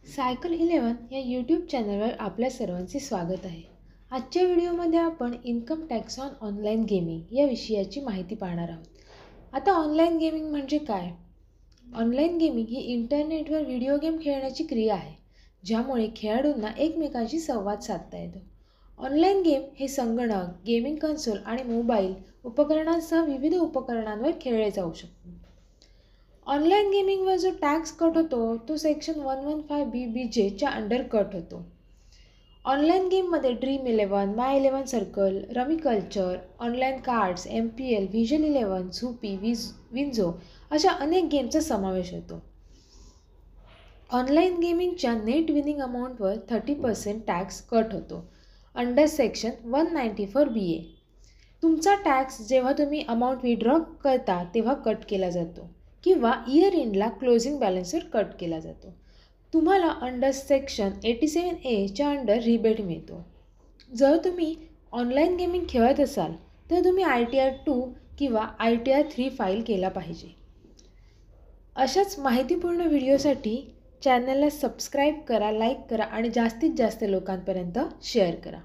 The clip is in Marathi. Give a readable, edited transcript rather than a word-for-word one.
सायकल 11 या यूट्यूब चॅनलवर आपल्या सर्वांचे स्वागत आहे. आजच्या व्हिडिओमध्ये आपण income tax on online gaming या विषयाची माहिती पाहणार आहोत. आता ऑनलाईन गेमिंग म्हणजे काय? ऑनलाईन गेमिंग ही इंटरनेटवर व्हिडिओ गेम खेळण्याची क्रिया आहे, ज्यामुळे खेळाडूंना एकमेकांशी संवाद साधता येतो. ऑनलाईन गेम हे संगणक, गेमिंग कन्सोल आणि मोबाईल उपकरणांसह विविध उपकरणांवर खेळले जाऊ शकतात. ऑनलाईन गेमिंगवर जो टॅक्स कट होतो तो सेक्शन 115BBJ च्या अंडर कट होतो. ऑनलाईन गेममध्ये ड्रीम11, माय11 circle, rummy culture, online cards, MPL, Vision Eleven, Zupee, WinZO अशा अनेक गेमचा समावेश होतो. ऑनलाईन गेमिंगच्या नेट विनिंग अमाऊंटवर 30% टॅक्स कट होतो अंडर सेक्शन 194BA. तुमचा टॅक्स जेव्हा तुम्ही अमाऊंट विड्रॉ करता तेव्हा कट केला जातो किंवा इयर एंडला क्लोजिंग बॅलन्सवर कट केला जातो. तुम्हाला अंडर सेक्शन 87A च्या अंडर रिबेट मिळतो. जर तुम्ही ऑनलाईन गेमिंग खेळत असाल तर तुम्ही ITR 2 किंवा ITR 3 फाईल केला पाहिजे. अशाच माहितीपूर्ण व्हिडिओसाठी चॅनलला सबस्क्राईब करा, लाईक करा आणि जास्तीत जास्त लोकांपर्यंत शेअर करा.